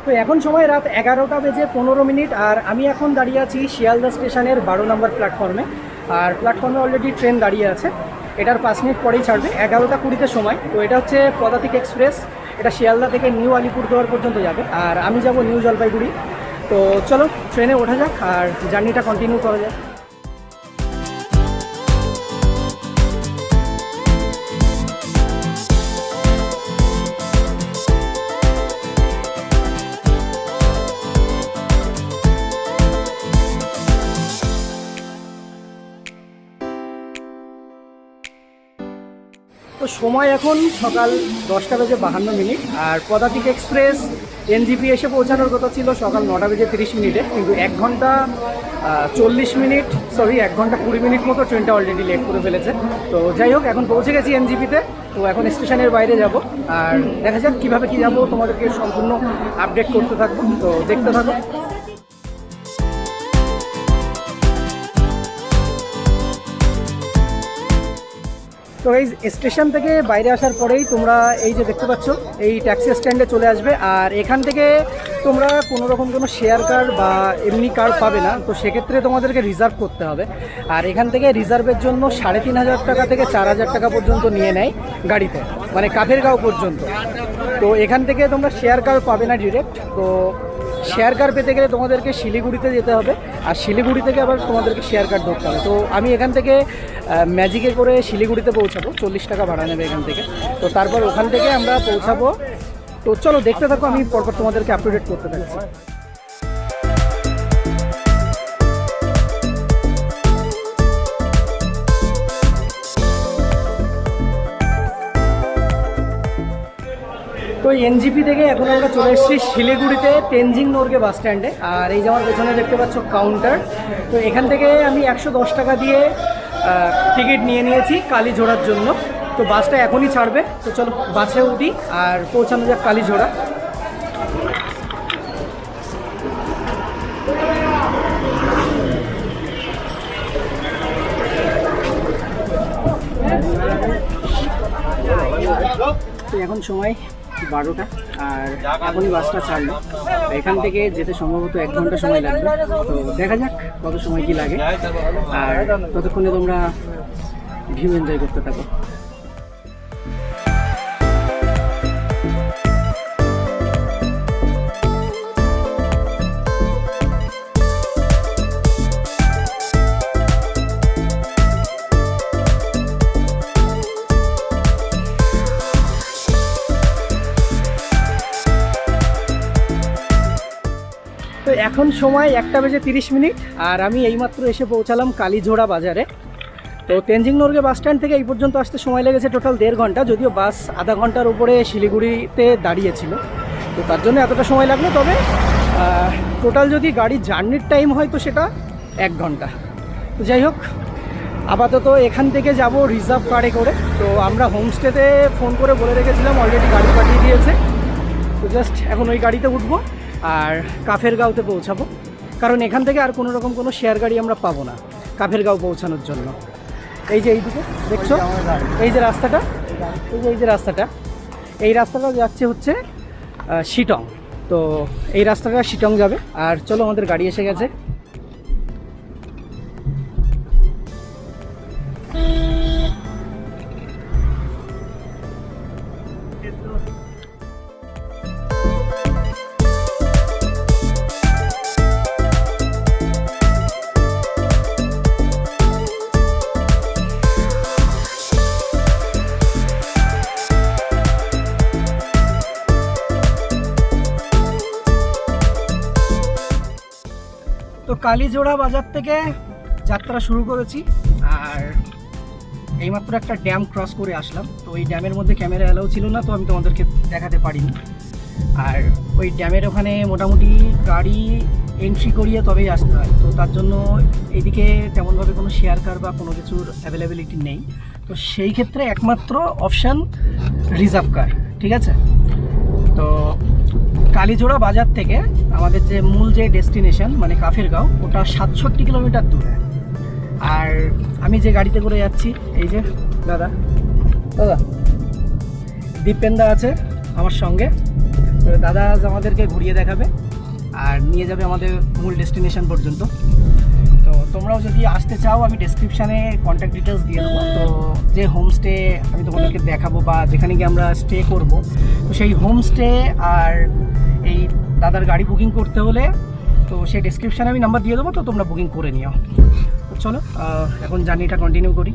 তো এখন সময় রাত 11:15 আর আমি এখন দাঁড়িয়ে আছি শিয়ালদা স্টেশনের 12 নম্বর প্ল্যাটফর্মে। আর প্ল্যাটফর্মে অলরেডি ট্রেন দাঁড়িয়ে আছে, এটার 5 মিনিট পরেই ছাড়বে। 11:20 সময়। তো এটা হচ্ছে পদাতিক এক্সপ্রেস, এটা শিয়ালদা থেকে নিউ আলিপুরদুয়ার পর্যন্ত যাবে, আর আমি যাব নিউ জলপাইগুড়ি। তো চলো ট্রেনে ওঠা যাক আর জার্নিটা কন্টিনিউ করা যাক। তো সময় এখন সকাল 10:52 আর পদাতিক এক্সপ্রেস এনজিপি এসে পৌঁছানোর কথা ছিল সকাল 9:30 কিন্তু 1 ঘন্টা 1 ঘন্টা 20 মিনিট মতো ট্রেনটা অলরেডি লেট করে ফেলেছে। তো যাই হোক, এখন পৌঁছে গেছি এনজিপিতে। তো এখন স্টেশনের বাইরে যাব আর দেখা যাক কীভাবে কী যাবো, তোমাদেরকে সম্পূর্ণ আপডেট করতে থাকবো। তো দেখতে থাকো। তো এই স্টেশন থেকে বাইরে আসার পরেই তোমরা এই যে দেখতে পাচ্ছ এই ট্যাক্সি স্ট্যান্ডে চলে আসবে, আর এখান থেকে তোমরা কোনো রকম কোনো শেয়ার কার বা এমনি কার পাবে না। তো সেক্ষেত্রে তোমাদেরকে রিজার্ভ করতে হবে, আর এখান থেকে রিজার্ভের জন্য 3,500 টাকা থেকে 4,000 টাকা পর্যন্ত নিয়ে নেয় গাড়িতে, মানে কাফেরগাঁও পর্যন্ত। তো এখান থেকে তোমরা শেয়ার কার পাবে না ডিরেক্ট। তো শেয়ার কার পেতে গেলে তোমাদেরকে শিলিগুড়িতে যেতে হবে, আর শিলিগুড়ি থেকে আবার তোমাদেরকে শেয়ার কার ধরতে হবে। তো আমি এখান থেকে ম্যাজিকে করে শিলিগুড়িতে পৌঁছাবো, 40 টাকা ভাড়া নেবে এখান থেকে। তো তারপর ওখান থেকে আমরা পৌঁছাবো। তো চলো দেখতে থাকো, আমি পরপর তোমাদেরকে আপডেট করতে থাকছি। তো এনজিপি থেকে এখন আমরা চলে এসেছি শিলিগুড়িতে তেনজিং নোরগে বাস স্ট্যান্ডে, আর এই যে আমার পেছনে দেখতে পাচ্ছ কাউন্টার। তো এখান থেকে আমি 110 টাকা দিয়ে টিকিট নিয়ে নিয়েছি কালীঝোড়ার জন্য। তো বাসটা এখনই ছাড়বে, তো চলো বাসে উঠি আর পৌঁছানো যাক কালীঝোড়া। তো এখন সময় 12টা আর এখনই বাসটা ছাড়লো। এখান থেকে যেতে সম্ভবত 1 ঘন্টা সময় লাগবে। তো দেখা যাক কত সময় কি লাগে, আর ততক্ষণে তোমরা ভিউ এনজয় করতে থাকো। তো এখন সময় 1:30 আর আমি এইমাত্র এসে পৌঁছালাম কালীঝোড়া বাজারে। তো তেনজিং নোরগে বাস স্ট্যান্ড থেকে এই পর্যন্ত আসতে সময় লেগেছে টোটাল 1.5 ঘন্টা, যদিও বাস আধা ঘন্টার উপরে শিলিগুড়িতে দাঁড়িয়েছিল, তো তার জন্য এতটা সময় লাগলো। তবে টোটাল যদি গাড়ির জার্নির টাইম হয় তো সেটা 1 ঘন্টা। তো যাই হোক, আপাতত এখান থেকে যাব রিজার্ভ কারে করে। তো আমরা হোমস্টেতে ফোন করে বলে রেখেছিলাম, অলরেডি গাড়ি পাঠিয়ে দিয়েছে। তো জাস্ট এখন ওই গাড়িতে উঠবো আর কাফেরগাঁওতে পৌঁছাবো, কারণ এখান থেকে আর কোনো রকম কোনো শেয়ার গাড়ি আমরা পাবো না কাফেরগাঁও পৌঁছানোর জন্য। এই যে এইদিকে দেখছো, এই যে রাস্তাটা, এই রাস্তাটা যাচ্ছে হচ্ছে শিটং। তো এই রাস্তাটা শিটং যাবে। আর চলো আমাদের গাড়ি এসে গেছে। তো কালীঝোড়া বাজার থেকে যাত্রা শুরু করেছি, আর এইমাত্র একটা ড্যাম ক্রস করে আসলাম। তো ওই ড্যামের মধ্যে ক্যামেরা অ্যালাউ ছিল না, তো আমি তোমাদেরকে দেখাতে পারিনি। আর ওই ড্যামের ওখানে মোটামুটি গাড়ি এন্ট্রি করিয়ে তবেই আসতে হয়। তো তার জন্য এইদিকে তেমনভাবে কোনো শেয়ার কার বা কোনো কিছুর অ্যাভেলেবিলিটি নেই। তো সেই ক্ষেত্রে একমাত্র অপশান রিজার্ভ কার, ঠিক আছে। তো কালীঝোড়া বাজার থেকে আমাদের যে মূল যে ডেস্টিনেশন মানে কাফেরগাঁও, ওটা 67 কিলোমিটার দূরে। আর আমি যে গাড়িতে করে যাচ্ছি, এই যে দাদা দীপেন্দা আছে আমার সঙ্গে। তো দাদা আজ আমাদেরকে ঘুরিয়ে দেখাবে আর নিয়ে যাবে আমাদের মূল ডেস্টিনেশন পর্যন্ত। তো তোমরাও যদি আসতে চাও আমি ডেসক্রিপশানে কন্ট্যাক্ট ডিটেলস দিয়ে দেবো। তো যে হোমস্টে আমি তোমাদেরকে দেখাবো বা যেখানে গিয়ে আমরা স্টে করব, তো সেই হোমস্টে আর এই দাদার গাড়ি বুকিং করতে হলে তো সেই ডেসক্রিপশানে আমি নাম্বার দিয়ে দেবো, তো তোমরা বুকিং করে নিও। তো চলো এখন জার্নিটা কন্টিনিউ করি।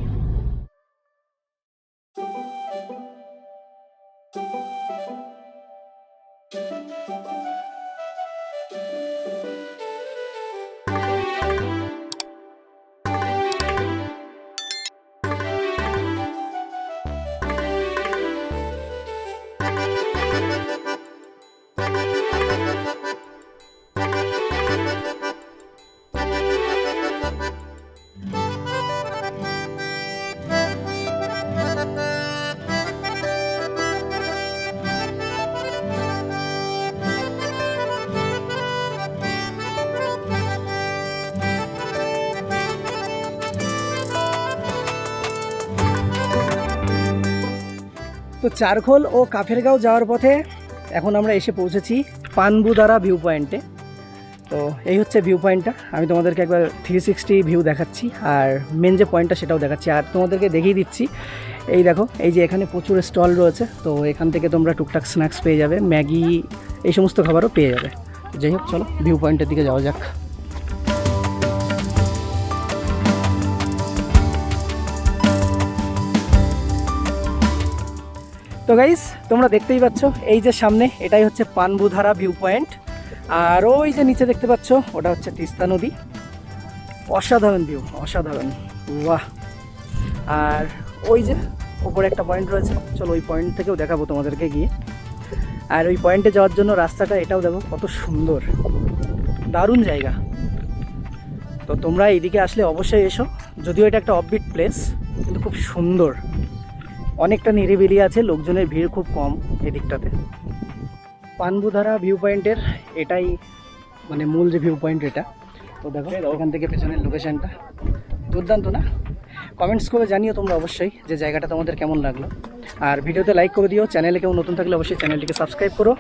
তো চারখোল ও কাফেরগাঁও যাওয়ার পথে এখন আমরা এসে পৌঁছেছি পানবুদারা ভিউ পয়েন্টে। তো এই হচ্ছে ভিউ পয়েন্টটা, আমি তোমাদেরকে একবার 360 ভিউ দেখাচ্ছি আর মেন যে পয়েন্টটা সেটাও দেখাচ্ছি আর তোমাদেরকে দেখিয়ে দিচ্ছি। এই দেখো, এই যে এখানে প্রচুর স্টল রয়েছে, তো এখান থেকে তোমরা টুকটাক স্ন্যাক্স পেয়ে যাবে, ম্যাগি এই সমস্ত খাবারও পেয়ে যাবে। যাই হোক, চলো ভিউ পয়েন্টের দিকে যাওয়া যাক। তো গাইস, তোমরা দেখতেই পাচ্ছ এই যে সামনে এটাই হচ্ছে পানবুধারা ভিউ পয়েন্ট, আর ওই যে নিচে দেখতে পাচ্ছ ওটা হচ্ছে তিস্তা নদী। অসাধারণ ভিউ, অসাধারণ, বাহ। আর ওই যে ওপরে একটা পয়েন্ট রয়েছে, চলো ওই পয়েন্ট থেকেও দেখাবো তোমাদেরকে গিয়ে। আর ওই পয়েন্টে যাওয়ার জন্য রাস্তাটা এটাও দেখো কত সুন্দর, দারুণ জায়গা। তো তোমরা এইদিকে আসলে অবশ্যই এসো, যদিও এটা একটা অফবিট প্লেস কিন্তু খুব সুন্দর, অনেকটা নিরিবিলি আছে, লোকজনের ভিড় খুব কম এদিকটাতে। পানবুধারা ভিউ পয়েন্টের এটাই মানে মূল যে ভিউ পয়েন্ট এটা। তো দেখো এখান থেকে পেছনের লোকেশনটা দুর্দান্ত না? কমেন্টস করে জানিও তোমরা অবশ্যই যে জায়গাটা তোমাদের কেমন লাগলো, আর ভিডিওতে লাইক করে দিও। চ্যানেলে কেউ নতুন থাকলে অবশ্যই চ্যানেলটিকে সাবস্ক্রাইব করো।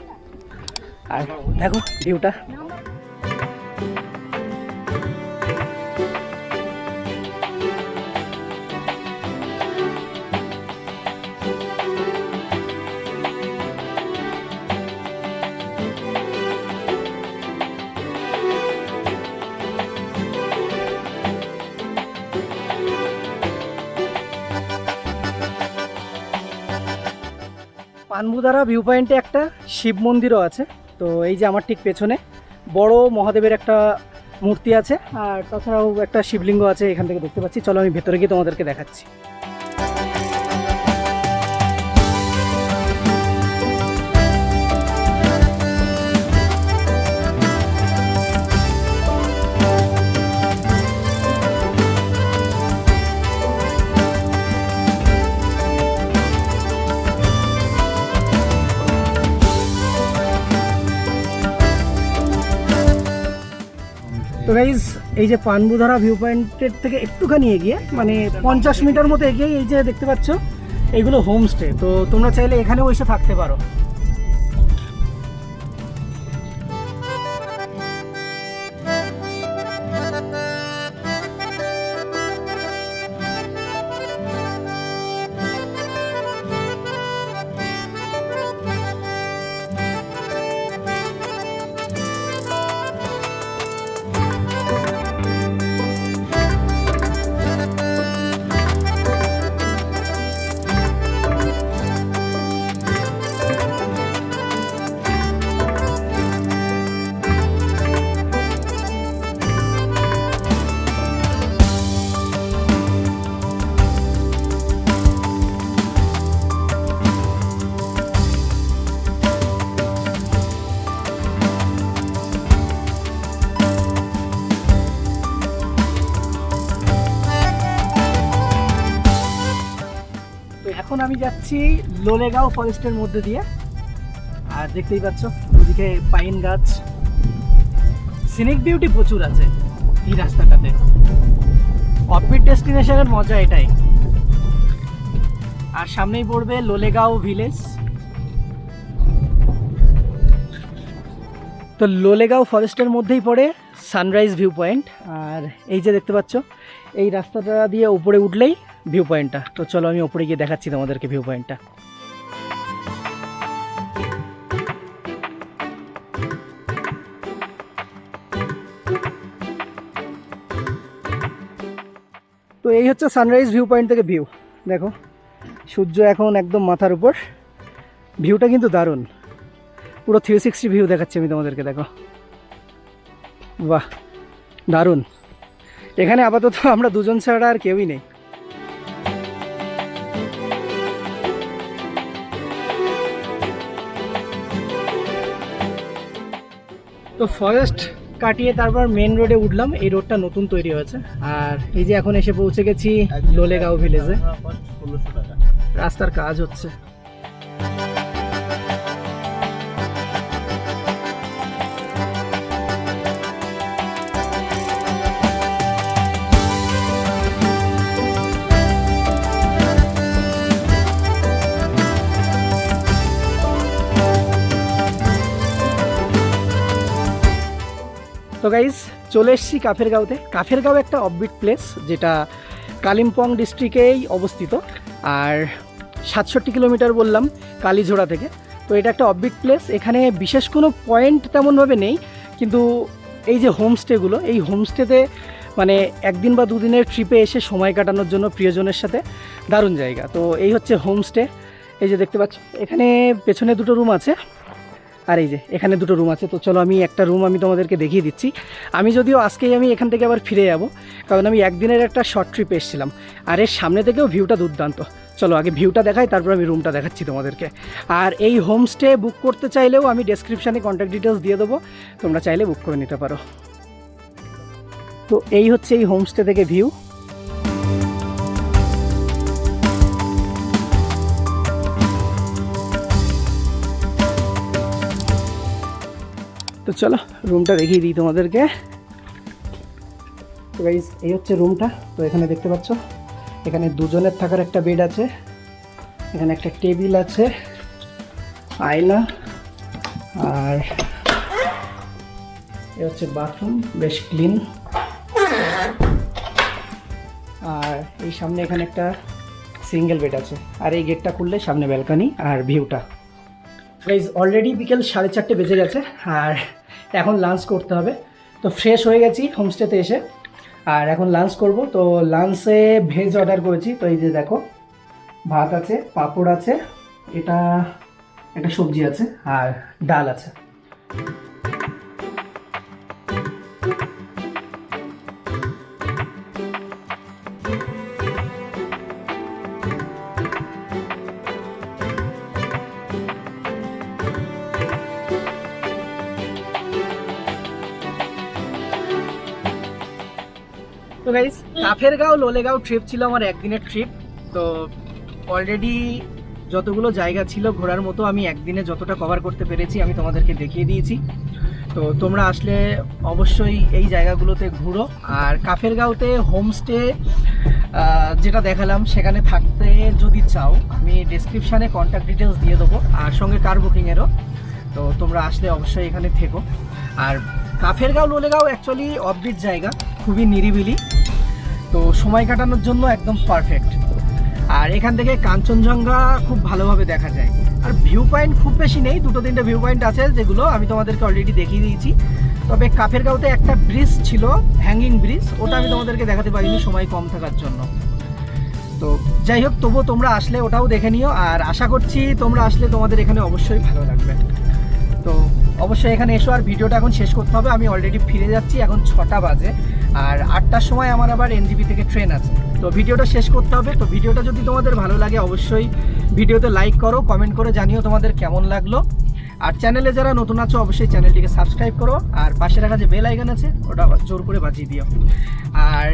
আর দেখো ভিউটা, পানবুধারা ভিউ পয়েন্টে একটা শিব মন্দিরও আছে। তো এই যে আমার ঠিক পেছনে বড় মহাদেবের একটা মূর্তি আছে, আর তাছাড়াও একটা শিবলিঙ্গ আছে এখান থেকে দেখতে পাচ্ছি। চলো আমি ভেতরে গিয়ে তোমাদেরকে দেখাচ্ছি। তো গাইজ, এই যে পানবুধারা ভিউ পয়েন্টের থেকে একটুখানি এগিয়ে মানে 50 মিটার মতো এগিয়ে এই যে দেখতে পাচ্ছ এইগুলো হোমস্টে। তো তোমরা চাইলে এখানেও এসে থাকতে পারো। এখন আমি যাচ্ছি লোলেগাঁও ফরেস্টের মধ্যে দিয়ে, আর দেখতেই পাচ্ছ ওদিকে পাইন গাছ, সিনিক বিউটি প্রচুর আছে এই রাস্তাটাতে। অফবিট ডেস্টিনেশনের মজা এটাই। আর সামনেই পড়বে লোলেগাঁও ভিলেজ। তো লোলেগাঁও ফরেস্টের মধ্যেই পড়ে সানরাইজ ভিউ পয়েন্ট, আর এই যে দেখতে পাচ্ছ এই রাস্তাটা দিয়ে উপরে উঠলেই ভিউ পয়েন্টটা। তো চলো আমি উপরে গিয়ে দেখাচ্ছি তোমাদেরকে ভিউ পয়েন্টটা। তো এই হচ্ছে সানরাইজ ভিউ পয়েন্ট থেকে ভিউ। দেখো সূর্য এখন একদম মাথার উপর, ভিউটা কিন্তু দারুণ, পুরো 360 ভিউ দেখাচ্ছি আমি তোমাদেরকে। দেখো বাহ দারুণ। এখানে আপাতত আমরা দুজন ছাড়া আর কেউই নেই। তো ফরেস্ট কাটিয়ে তারপর মেন রোডে উঠলাম। এই রোডটা নতুন তৈরি হয়েছে, আর এই যে এখন এসে পৌঁছে গেছি লোলেগাঁও ভিলেজে। রাস্তার কাজ হচ্ছে। তো গাইজ চলে এসেছি কাফেরগাঁওতে। কাফেরগাঁও একটা অফবিট প্লেস যেটা কালিম্পং ডিস্ট্রিক্টেই অবস্থিত, আর 67 কিলোমিটার বললাম কালীঝোড়া থেকে। তো এটা একটা অফবিট প্লেস, এখানে বিশেষ কোনো পয়েন্ট তেমনভাবে নেই, কিন্তু এই যে হোমস্টেগুলো, এই হোমস্টেতে মানে একদিন বা দুদিনের ট্রিপে এসে সময় কাটানোর জন্য প্রিয়জনের সাথে দারুণ জায়গা। তো এই হচ্ছে হোমস্টে। এই যে দেখতে পাচ্ছ এখানে পেছনে দুটো রুম আছে, আর এই যে এখানে দুটো রুম আছে। তো চলো আমি একটা রুম আমি তোমাদেরকে দেখিয়ে দিচ্ছি। আমি যদিও আজকেই আমি এখান থেকে আবার ফিরে যাব, কারণ আমি একদিনের একটা শর্ট ট্রিপে এসেছিলাম, আর এর সামনে থেকেও ভিউটা দুর্দান্ত। চলো আগে ভিউটা দেখাই, তারপর আমি রুমটা দেখাচ্ছি তোমাদেরকে। আর এই হোমস্টে বুক করতে চাইলেও আমি ডেসক্রিপশানে কন্ট্যাক্ট ডিটেলস দিয়ে দেবো, তোমরা চাইলে বুক করে নিতে পারো। তো এই হচ্ছে এই হোমস্টে থেকে ভিউ। তো চলো রুমটা দেখিয়ে দিই তোমাদেরকে। তো গাইস এই হচ্ছে রুমটা। তো এখানে দেখতে পাচ্ছ এখানে দুজনের থাকার একটা বেড আছে, এখানে একটা টেবিল আছে, আয়না, আর এ হচ্ছে বাথরুম, বেশ ক্লিন। আর এই সামনে এখানে একটা সিঙ্গেল বেড আছে, আর এই গেটটা খুললে সামনে ব্যালকনি আর ভিউটা। গাইজ অলরেডি বিকেল 4:30 বেজে গেছে, আর এখন লাঞ্চ করতে হবে। তো ফ্রেশ হয়ে গেছি হোমস্টেতে এসে, আর এখন লাঞ্চ করব। তো লাঞ্চে ভেজ অর্ডার করেছি। তো এই যে দেখো ভাত আছে, পাঁপড় আছে, এটা একটা সবজি আছে, আর ডাল আছে। তো গাইস কাফেরগাঁও লোলেগাঁও ট্রিপ ছিল আমার একদিনের ট্রিপ। তো অলরেডি যতগুলো জায়গা ছিল ঘোরার মতো আমি একদিনে যতটা কভার করতে পেরেছি আমি তোমাদেরকে দেখিয়ে দিয়েছি। তো তোমরা আসলে অবশ্যই এই জায়গাগুলোতে ঘুরো। আর কাফেরগাঁওতে হোমস্টে যেটা দেখালাম সেখানে থাকতে যদি চাও আমি ডেসক্রিপশানে কন্ট্যাক্ট ডিটেলস দিয়ে দেবো, আর সঙ্গে কার বুকিংয়েরও। তো তোমরা আসলে অবশ্যই এখানে থেকো। আর কাফেরগাঁও লোলেগাঁও অ্যাকচুয়ালি অফবিট জায়গা, খুবই নিরিবিলি, তো সময় কাটানোর জন্য একদম পারফেক্ট। আর এখান থেকে কাঞ্চনজঙ্ঘা খুব ভালোভাবে দেখা যায়। আর ভিউ পয়েন্ট খুব বেশি নেই, 2-3টে ভিউ পয়েন্ট আছে যেগুলো আমি তোমাদেরকে অলরেডি দেখিয়ে দিয়েছি। তবে কাফেরগাঁওতে একটা ব্রিজ ছিল, হ্যাঙ্গিং ব্রিজ, ওটা আমি তোমাদেরকে দেখাতে পারিনি সময় কম থাকার জন্য। তো যাই হোক, তবুও তোমরা আসলে ওটাও দেখে নিও। আর আশা করছি তোমরা আসলে তোমাদের এখানে অবশ্যই ভালো লাগবে। তো অবশ্যই এখানে এসো। আর ভিডিওটা এখন শেষ করতে হবে, আমি অলরেডি ফিরে যাচ্ছি, এখন 6টা বাজে, আর 8টার সময় আমার আবার এনজিপি থেকে ট্রেন আছে। তো ভিডিওটা শেষ করতে হবে। তো ভিডিওটা যদি তোমাদের ভালো লাগে অবশ্যই ভিডিওতে লাইক করো, কমেন্ট করে জানিও তোমাদের কেমন লাগলো। আর চ্যানেলে যারা নতুন আছো অবশ্যই চ্যানেলটিকে সাবস্ক্রাইব করো, আর পাশে রাখা যে বেল আইকন আছে ওটা জোর করে বাজিয়ে দিও। আর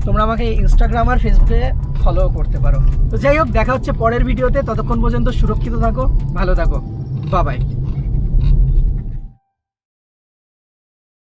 তোমরা আমাকে ইনস্টাগ্রাম আর ফেসবুকে ফলো করতে পারো। তো যাই হোক, দেখা হচ্ছে পরের ভিডিওতে। ততক্ষণ পর্যন্ত সুরক্ষিত থাকো, ভালো থাকো, বাই বাই।